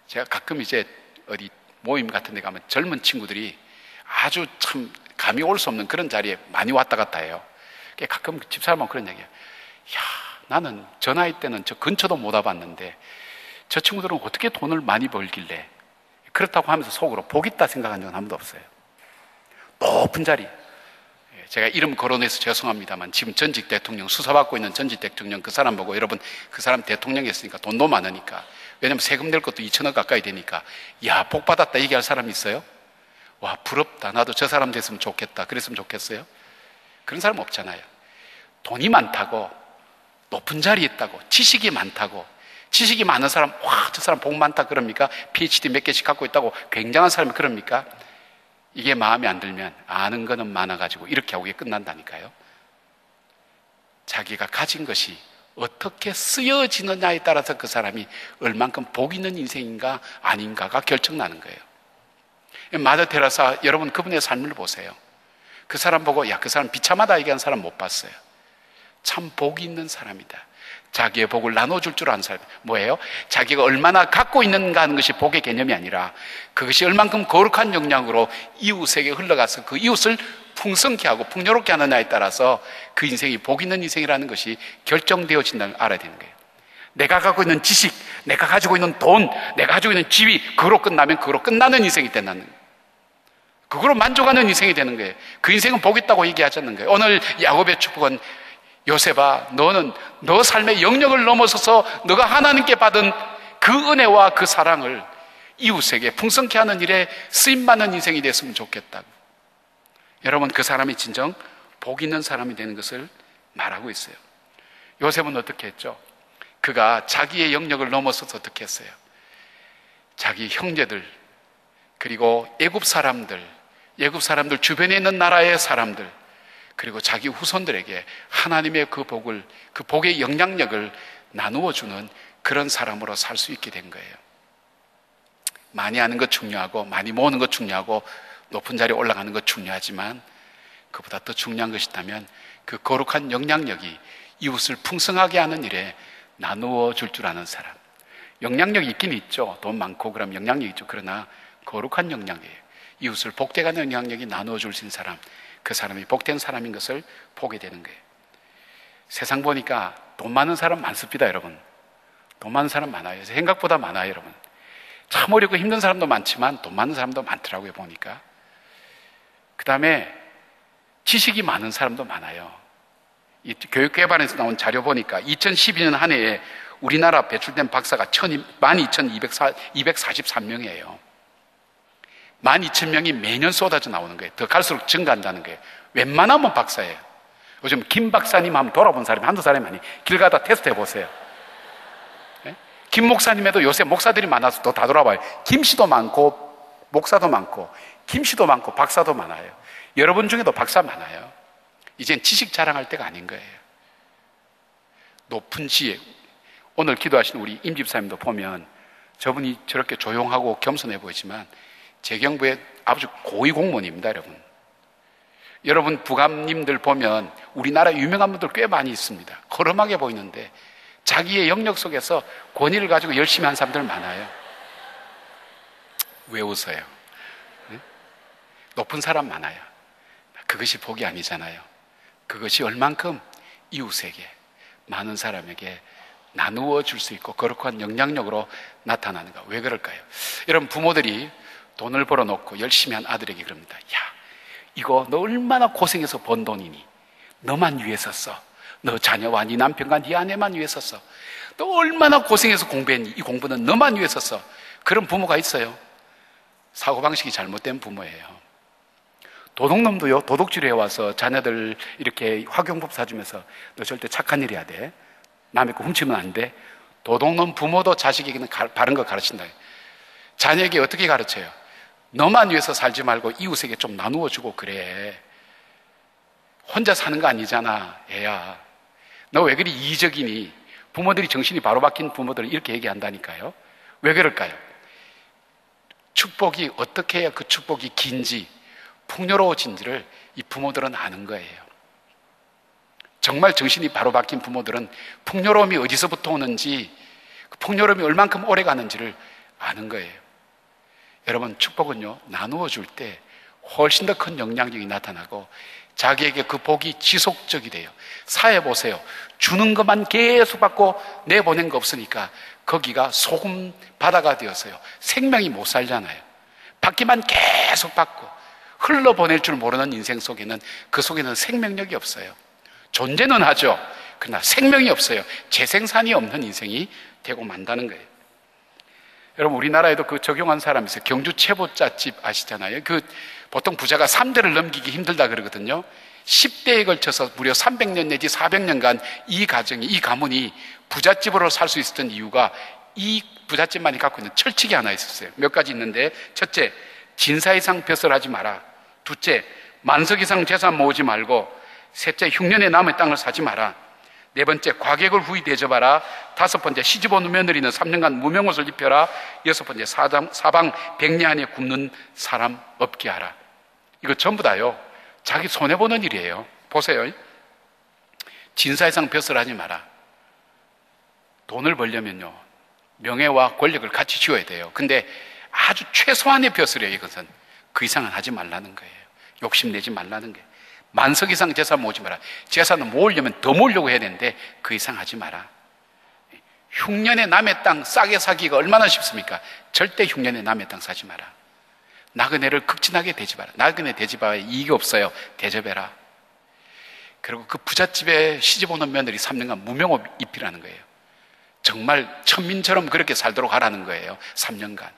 제가 가끔 이제 어디 모임 같은 데 가면 젊은 친구들이 아주 참 감이 올 수 없는 그런 자리에 많이 왔다 갔다 해요. 가끔 집사람하고 그런 얘기해요. 야, 나는 저 나이 때는 저 근처도 못 와봤는데 저 친구들은 어떻게 돈을 많이 벌길래, 그렇다고 하면서 속으로 복 있다 생각한 적은 한 번도 없어요. 높은 자리, 제가 이름 거론해서 죄송합니다만 지금 전직 대통령, 수사받고 있는 전직 대통령 그 사람 보고, 여러분 그 사람 대통령 했으니까 돈도 많으니까, 왜냐면 세금 낼 것도 2천억 가까이 되니까, 야, 복 받았다 얘기할 사람이 있어요? 와, 부럽다, 나도 저 사람 됐으면 좋겠다, 그랬으면 좋겠어요? 그런 사람 없잖아요. 돈이 많다고, 높은 자리에 있다고, 지식이 많다고, 지식이 많은 사람, 와, 저 사람 복 많다 그럽니까? PhD 몇 개씩 갖고 있다고 굉장한 사람이 그럽니까? 이게 마음에 안 들면 아는 거는 많아가지고 이렇게 하고 끝난다니까요. 자기가 가진 것이 어떻게 쓰여지느냐에 따라서 그 사람이 얼만큼 복 있는 인생인가 아닌가가 결정나는 거예요. 마더 테레사, 여러분 그분의 삶을 보세요. 그 사람 보고, 야, 그 사람 비참하다 얘기하는 사람 못 봤어요. 참 복이 있는 사람이다. 자기의 복을 나눠줄 줄 아는 사람. 뭐예요? 자기가 얼마나 갖고 있는가 하는 것이 복의 개념이 아니라 그것이 얼만큼 거룩한 영향으로 이웃에게 흘러가서 그 이웃을 풍성케 하고 풍요롭게 하느냐에 따라서 그 인생이 복 있는 인생이라는 것이 결정되어진다는 걸 알아야 되는 거예요. 내가 갖고 있는 지식, 내가 가지고 있는 돈, 내가 가지고 있는 지위, 그거로 끝나면 그거로 끝나는 인생이 된다는 거예요. 그거로 만족하는 인생이 되는 거예요. 그 인생은 복 있다고 얘기하지 않는 거예요. 오늘 야곱의 축복은, 요셉아, 너는 너 삶의 영역을 넘어서서 너가 하나님께 받은 그 은혜와 그 사랑을 이웃에게 풍성케 하는 일에 쓰임받는 인생이 됐으면 좋겠다고. 여러분, 그 사람이 진정 복 있는 사람이 되는 것을 말하고 있어요. 요셉은 어떻게 했죠? 그가 자기의 영역을 넘어서서 어떻게 했어요? 자기 형제들, 그리고 애굽 사람들 주변에 있는 나라의 사람들, 그리고 자기 후손들에게 하나님의 그 복을, 그 복의 영향력을 나누어 주는 그런 사람으로 살 수 있게 된 거예요. 많이 하는 것 중요하고, 많이 모으는 것 중요하고, 높은 자리에 올라가는 것 중요하지만, 그보다 더 중요한 것이 있다면 그 거룩한 영향력이 이웃을 풍성하게 하는 일에 나누어 줄 줄 아는 사람. 영향력이 있긴 있죠. 돈 많고 그럼 영향력이 있죠. 그러나 거룩한 영향력이에요. 이웃을 복되게 하는 영향력이 나누어 줄 수 있는 사람, 그 사람이 복된 사람인 것을 보게 되는 거예요. 세상 보니까 돈 많은 사람 많습니다, 여러분. 돈 많은 사람 많아요. 생각보다 많아요, 여러분. 참 어렵고 힘든 사람도 많지만 돈 많은 사람도 많더라고요, 보니까. 그 다음에 지식이 많은 사람도 많아요. 이 교육개발에서 나온 자료 보니까 2012년 한 해에 우리나라 배출된 박사가 12,243명이에요. 12,000명이 매년 쏟아져 나오는 거예요. 더 갈수록 증가한다는 거예요. 웬만하면 박사예요. 요즘 김 박사님 한번 돌아본 사람이 한두 사람이 아니, 길 가다 테스트 해보세요. 네? 김 목사님에도 요새 목사들이 많아서 또 다 돌아봐요. 김 씨도 많고 목사도 많고 김 씨도 많고 박사도 많아요. 여러분 중에도 박사 많아요. 이젠 지식 자랑할 때가 아닌 거예요. 높은 지혜. 오늘 기도하신 우리 임 집사님도 보면 저분이 저렇게 조용하고 겸손해 보이지만 재경부의 아주 고위 공무원입니다, 여러분. 여러분 부감님들 보면 우리나라 유명한 분들 꽤 많이 있습니다. 거름하게 보이는데 자기의 영역 속에서 권위를 가지고 열심히 한 사람들 많아요. 왜 웃어요? 네? 높은 사람 많아요. 그것이 복이 아니잖아요. 그것이 얼만큼 이웃에게, 많은 사람에게 나누어 줄 수 있고 거룩한 영향력으로 나타나는가. 왜 그럴까요? 여러분 부모들이 돈을 벌어놓고 열심히 한 아들에게 그럽니다. 야, 이거 너 얼마나 고생해서 번 돈이니? 너만 위해서 써. 너 자녀와 네 남편과 네 아내만 위해서 써. 너 얼마나 고생해서 공부했니? 이 공부는 너만 위해서 써. 그런 부모가 있어요. 사고방식이 잘못된 부모예요. 도둑놈도요, 도둑질해 와서 자녀들 이렇게 학용품 사주면서 너 절대 착한 일 해야 돼. 남의 거 훔치면 안 돼. 도둑놈 부모도 자식에게는 바른 거 가르친다. 자녀에게 어떻게 가르쳐요? 너만 위해서 살지 말고 이웃에게 좀 나누어 주고 그래. 혼자 사는 거 아니잖아, 애야. 너 왜 그리 이기적이니? 부모들이 정신이 바로 바뀐 부모들은 이렇게 얘기한다니까요. 왜 그럴까요? 축복이 어떻게 해야 그 축복이 긴지, 풍요로워진지를 이 부모들은 아는 거예요. 정말 정신이 바로 바뀐 부모들은 풍요로움이 어디서부터 오는지, 그 풍요로움이 얼만큼 오래 가는지를 아는 거예요. 여러분, 축복은요, 나누어 줄 때 훨씬 더 큰 영향력이 나타나고 자기에게 그 복이 지속적이 돼요. 사회 보세요. 주는 것만 계속 받고 내보낸 거 없으니까 거기가 소금 바다가 되었어요. 생명이 못 살잖아요. 받기만 계속 받고 흘러보낼 줄 모르는 인생 속에는, 그 속에는 생명력이 없어요. 존재는 하죠. 그러나 생명이 없어요. 재생산이 없는 인생이 되고 만다는 거예요. 여러분, 우리나라에도 그 적용한 사람이 있어요. 경주 채보자집 아시잖아요. 그 보통 부자가 3대를 넘기기 힘들다 그러거든요. 10대에 걸쳐서 무려 300년 내지 400년간 이 가정이, 이 가문이 부잣집으로 살 수 있었던 이유가 이 부잣집만이 갖고 있는 철칙이 하나 있었어요. 몇 가지 있는데, 첫째, 진사 이상 벼슬 하지 마라. 둘째, 만석 이상 재산 모으지 말고. 셋째, 흉년에 남의 땅을 사지 마라. 네 번째, 과객을 후히 대접하라. 다섯 번째, 시집온 며느리는 3년간 무명옷을 입혀라. 여섯 번째, 사방 백리 안에 굶는 사람 없게 하라. 이거 전부 다요, 자기 손해보는 일이에요. 보세요. 진사 이상 벼슬 하지 마라. 돈을 벌려면요, 명예와 권력을 같이 쥐어야 돼요. 근데 아주 최소한의 벼슬이에요. 이것은 그 이상은 하지 말라는 거예요. 욕심내지 말라는 거예요. 만석 이상 재산 모으지 마라. 재산을 모으려면 더 모으려고 해야 되는데 그 이상 하지 마라. 흉년에 남의 땅 싸게 사기가 얼마나 쉽습니까? 절대 흉년에 남의 땅 사지 마라. 나그네를 극진하게 대접하라. 나그네 대접하에 이익이 없어요. 대접해라. 그리고 그 부잣집에 시집 오는 며느리 3년간 무명옷 입히라는 거예요. 정말 천민처럼 그렇게 살도록 하라는 거예요. 3년간.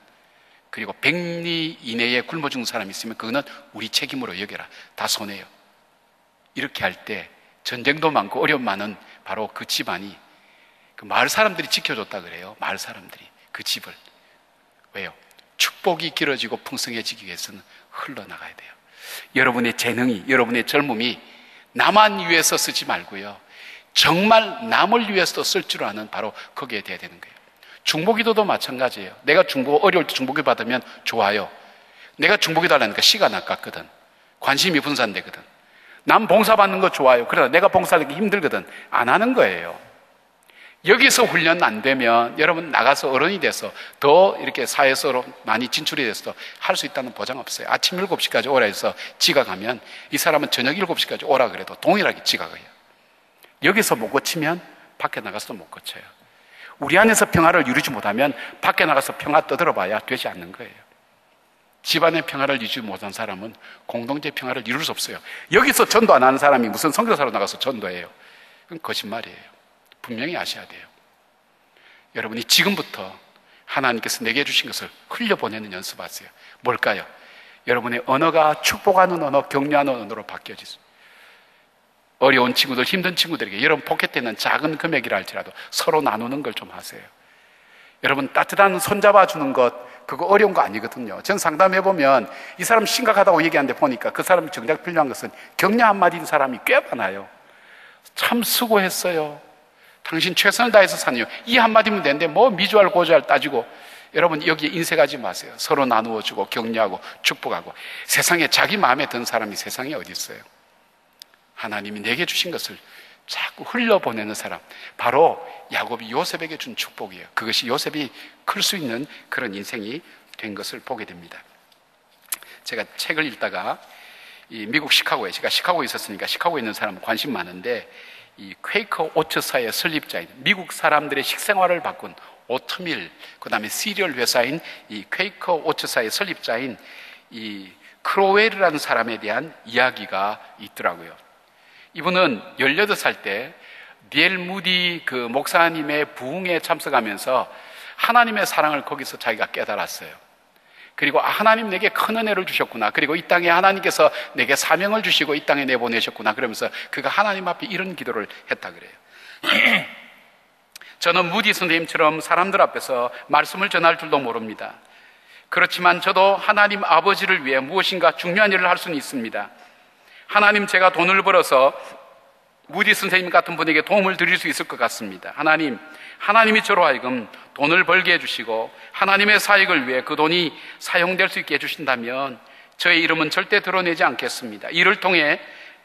그리고 100리 이내에 굶어 죽는 사람이 있으면 그거는 우리 책임으로 여겨라. 다 손해요. 이렇게 할 때 전쟁도 많고 어려움 많은 바로 그 집안이, 그 마을 사람들이 지켜줬다 그래요. 마을 사람들이 그 집을. 왜요? 축복이 길어지고 풍성해지기 위해서는 흘러나가야 돼요. 여러분의 재능이, 여러분의 젊음이 나만 위해서 쓰지 말고요, 정말 남을 위해서 쓸 줄 아는 바로 거기에 돼야 되는 거예요. 중보기도도 마찬가지예요. 내가 어려울 때 중보기 받으면 좋아요. 내가 중보기 달라니까 시간 아깝거든. 관심이 분산되거든. 남 봉사받는 거 좋아요. 그러나 내가 봉사하기 힘들거든. 안 하는 거예요. 여기서 훈련 안 되면 여러분 나가서 어른이 돼서 더 이렇게 사회에서 많이 진출이 돼서 할 수 있다는 보장 없어요. 아침 7시까지 오라 해서 지각하면 이 사람은 저녁 7시까지 오라 그래도 동일하게 지각을 해요. 여기서 못 고치면 밖에 나가서도 못 고쳐요. 우리 안에서 평화를 이루지 못하면 밖에 나가서 평화 떠들어봐야 되지 않는 거예요. 집안의 평화를 이루지 못한 사람은 공동체 평화를 이룰 수 없어요. 여기서 전도 안 하는 사람이 무슨 선교사로 나가서 전도해요? 그건 거짓말이에요. 분명히 아셔야 돼요. 여러분이 지금부터 하나님께서 내게 주신 것을 흘려보내는 연습하세요. 뭘까요? 여러분의 언어가 축복하는 언어, 격려하는 언어로 바뀌어지세요. 어려운 친구들, 힘든 친구들에게 여러분 포켓에 있는 작은 금액이라 할지라도 서로 나누는 걸 좀 하세요. 여러분 따뜻한 손잡아주는 것, 그거 어려운 거 아니거든요. 전 상담해보면 이 사람 심각하다고 얘기하는데 보니까 그 사람이 정작 필요한 것은 격려 한마디인 사람이 꽤 많아요. 참 수고했어요. 당신 최선을 다해서 사네요. 이 한마디면 되는데 뭐 미주알 고주알 따지고. 여러분 여기에 인색하지 마세요. 서로 나누어주고 격려하고 축복하고. 세상에 자기 마음에 든 사람이 세상에 어디 있어요? 하나님이 내게 주신 것을 자꾸 흘려보내는 사람, 바로 야곱이 요셉에게 준 축복이에요. 그것이 요셉이 클 수 있는 그런 인생이 된 것을 보게 됩니다. 제가 책을 읽다가 이 미국 시카고에, 제가 시카고에 있었으니까 시카고에 있는 사람은 관심 많은데, 이 퀘이커 오츠사의 설립자인, 미국 사람들의 식생활을 바꾼 오트밀, 그 다음에 시리얼 회사인 이 퀘이커 오츠사의 설립자인 이 크로웰이라는 사람에 대한 이야기가 있더라고요. 이분은 18살 때 디엘 무디 그 목사님의 부흥에 참석하면서 하나님의 사랑을 거기서 자기가 깨달았어요. 그리고 하나님 내게 큰 은혜를 주셨구나. 그리고 이 땅에 하나님께서 내게 사명을 주시고 이 땅에 내보내셨구나. 그러면서 그가 하나님 앞에 이런 기도를 했다 그래요. 저는 무디 선생님처럼 사람들 앞에서 말씀을 전할 줄도 모릅니다. 그렇지만 저도 하나님 아버지를 위해 무엇인가 중요한 일을 할 수는 있습니다. 하나님, 제가 돈을 벌어서 무디 선생님 같은 분에게 도움을 드릴 수 있을 것 같습니다. 하나님이 저로 하여금 돈을 벌게 해주시고 하나님의 사역을 위해 그 돈이 사용될 수 있게 해주신다면 저의 이름은 절대 드러내지 않겠습니다. 이를 통해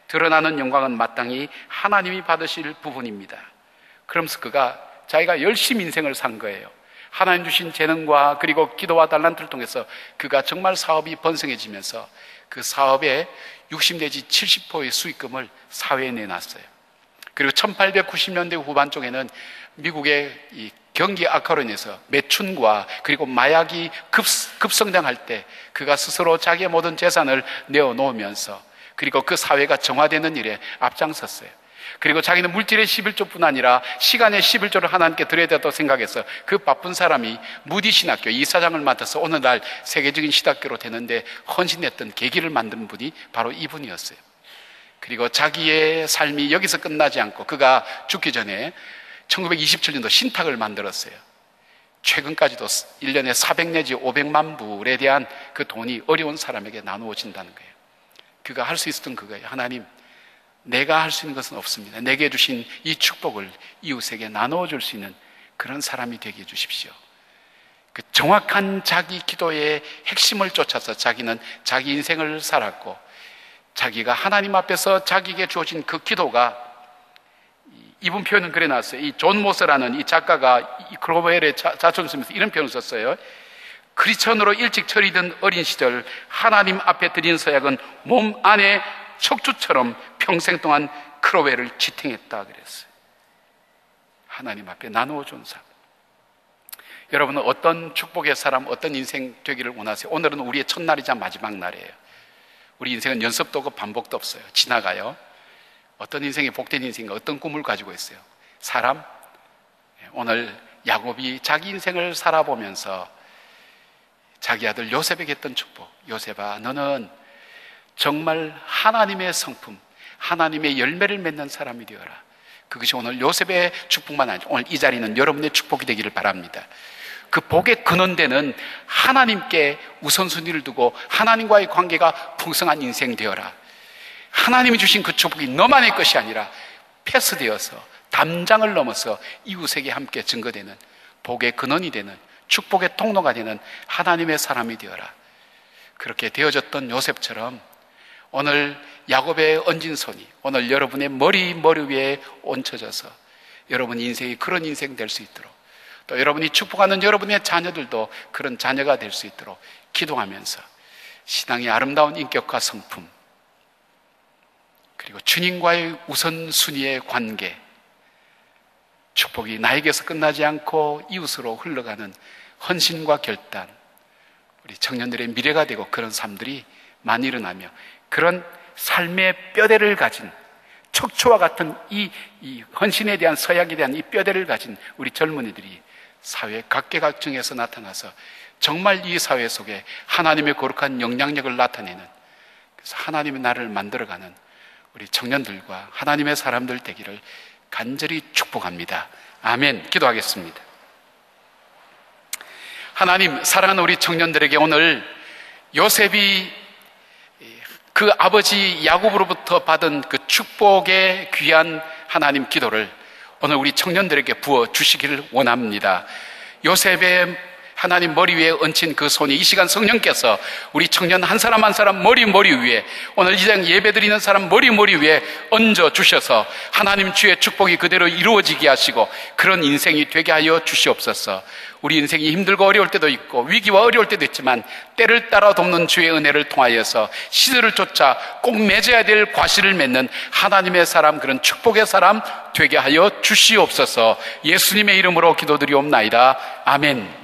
드러나는 영광은 마땅히 하나님이 받으실 부분입니다. 그러면서 그가 자기가 열심히 인생을 산 거예요. 하나님 주신 재능과 그리고 기도와 달란트를 통해서 그가 정말 사업이 번성해지면서 그 사업의 60 내지 70%의 수익금을 사회에 내놨어요. 그리고 1890년대 후반 쪽에는 미국의 이 경기 악화로 인해서 매춘과 그리고 마약이 급성장할 때 그가 스스로 자기의 모든 재산을 내어놓으면서 그리고 그 사회가 정화되는 일에 앞장섰어요. 그리고 자기는 물질의 11조뿐 아니라 시간의 11조를 하나님께 드려야 된다고 생각해서 그 바쁜 사람이 무디 신학교 이사장을 맡아서 오늘날 세계적인 신학교로 되는데 헌신했던 계기를 만든 분이 바로 이분이었어요. 그리고 자기의 삶이 여기서 끝나지 않고 그가 죽기 전에 1927년도 신탁을 만들었어요. 최근까지도 1년에 400 내지 500만 불에 대한 그 돈이 어려운 사람에게 나누어진다는 거예요. 그가 할 수 있었던 그거예요. 하나님, 내가 할 수 있는 것은 없습니다. 내게 주신 이 축복을 이웃에게 나누어줄 수 있는 그런 사람이 되게 해주십시오. 그 정확한 자기 기도의 핵심을 쫓아서 자기는 자기 인생을 살았고 자기가 하나님 앞에서 자기에게 주어진 그 기도가, 이분 표현은 그래 놨어요. 이 존 모스라는 이 작가가 이 크로웰의 자초를 쓰면서 이런 표현을 썼어요. 크리스천으로 일찍 처리된 어린 시절 하나님 앞에 드린 서약은 몸 안에 척추처럼 평생 동안 크로웰을 지탱했다 그랬어요. 하나님 앞에 나누어준 사람. 여러분은 어떤 축복의 사람, 어떤 인생 되기를 원하세요? 오늘은 우리의 첫날이자 마지막 날이에요. 우리 인생은 연습도 없고 반복도 없어요. 지나가요. 어떤 인생이 복된 인생인가, 어떤 꿈을 가지고 있어요? 사람, 오늘 야곱이 자기 인생을 살아보면서 자기 아들 요셉에게 했던 축복. 요셉아, 너는 정말 하나님의 성품, 하나님의 열매를 맺는 사람이 되어라. 그것이 오늘 요셉의 축복만 아니죠. 오늘 이 자리는 여러분의 축복이 되기를 바랍니다. 그 복의 근원되는 하나님께 우선순위를 두고 하나님과의 관계가 풍성한 인생 되어라. 하나님이 주신 그 축복이 너만의 것이 아니라 패스되어서 담장을 넘어서 이웃에게 함께 증거되는 복의 근원이 되는 축복의 통로가 되는 하나님의 사람이 되어라. 그렇게 되어졌던 요셉처럼 오늘 야곱의 얹은 손이 오늘 여러분의 머리 위에 얹혀져서 여러분 인생이 그런 인생 될 수 있도록, 또 여러분이 축복하는 여러분의 자녀들도 그런 자녀가 될 수 있도록 기도하면서 신앙의 아름다운 인격과 성품, 그리고 주님과의 우선순위의 관계, 축복이 나에게서 끝나지 않고 이웃으로 흘러가는 헌신과 결단, 우리 청년들의 미래가 되고 그런 삶들이 많이 일어나며 그런 삶의 뼈대를 가진, 척추와 같은 이 헌신에 대한, 서약에 대한 이 뼈대를 가진 우리 젊은이들이 사회 각계각층에서 나타나서 정말 이 사회 속에 하나님의 거룩한 영향력을 나타내는, 그래서 하나님의 나라를 만들어가는 우리 청년들과 하나님의 사람들 되기를 간절히 축복합니다. 아멘. 기도하겠습니다. 하나님, 사랑하는 우리 청년들에게 오늘 요셉이 그 아버지 야곱으로부터 받은 그 축복의 귀한 하나님 기도를 오늘 우리 청년들에게 부어 주시기를 원합니다. 요셉의 하나님 머리 위에 얹힌 그 손이 이 시간 성령께서 우리 청년 한 사람 한 사람 머리 위에, 오늘 이장 예배 드리는 사람 머리 위에 얹어 주셔서 하나님 주의 축복이 그대로 이루어지게 하시고 그런 인생이 되게 하여 주시옵소서. 우리 인생이 힘들고 어려울 때도 있고 위기와 어려울 때도 있지만 때를 따라 돕는 주의 은혜를 통하여서 시대를 쫓아 꼭 맺어야 될 과실을 맺는 하나님의 사람, 그런 축복의 사람 되게 하여 주시옵소서. 예수님의 이름으로 기도드리옵나이다. 아멘.